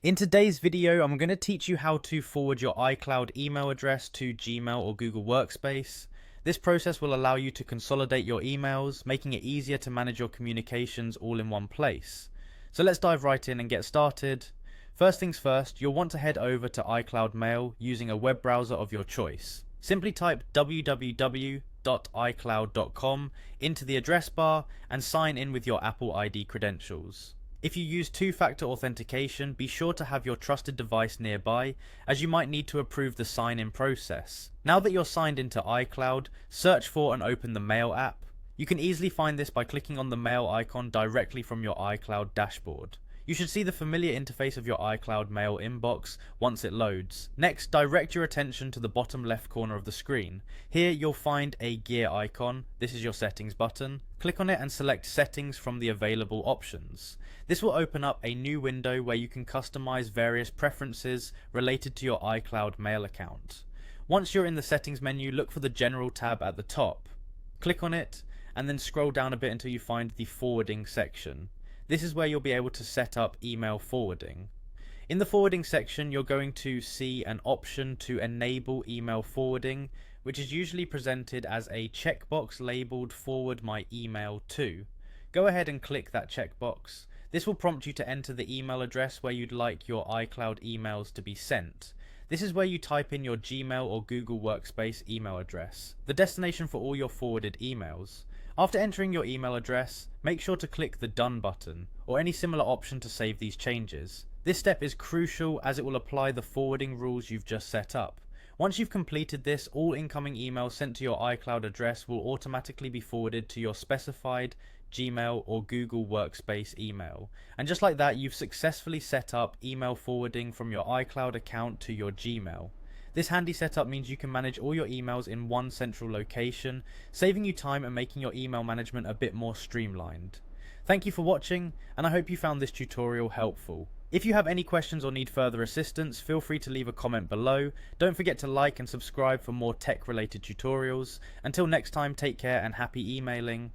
In today's video, I'm going to teach you how to forward your iCloud email address to Gmail or Google Workspace. This process will allow you to consolidate your emails, making it easier to manage your communications all in one place. So let's dive right in and get started. First things first, you'll want to head over to iCloud Mail using a web browser of your choice. Simply type www.icloud.com into the address bar and sign in with your Apple ID credentials. If you use two-factor authentication, be sure to have your trusted device nearby, as you might need to approve the sign-in process. Now that you're signed into iCloud, search for and open the Mail app. You can easily find this by clicking on the Mail icon directly from your iCloud dashboard. You should see the familiar interface of your iCloud Mail inbox once it loads. Next, direct your attention to the bottom left corner of the screen. Here you'll find a gear icon. This is your settings button. Click on it and select settings from the available options. This will open up a new window where you can customize various preferences related to your iCloud Mail account. Once you're in the settings menu, look for the General tab at the top. Click on it and then scroll down a bit until you find the Forwarding section. This is where you'll be able to set up email forwarding. In the forwarding section, you're going to see an option to enable email forwarding, which is usually presented as a checkbox labeled forward my email to. Go ahead and click that checkbox. This will prompt you to enter the email address where you'd like your iCloud emails to be sent. This is where you type in your Gmail or Google Workspace email address, the destination for all your forwarded emails. After entering your email address, make sure to click the Done button, or any similar option to save these changes. This step is crucial as it will apply the forwarding rules you've just set up. Once you've completed this, all incoming emails sent to your iCloud address will automatically be forwarded to your specified Gmail or Google Workspace email. And just like that, you've successfully set up email forwarding from your iCloud account to your Gmail. This handy setup means you can manage all your emails in one central location, saving you time and making your email management a bit more streamlined. Thank you for watching, and I hope you found this tutorial helpful. If you have any questions or need further assistance, feel free to leave a comment below. Don't forget to like and subscribe for more tech-related tutorials. Until next time, take care and happy emailing.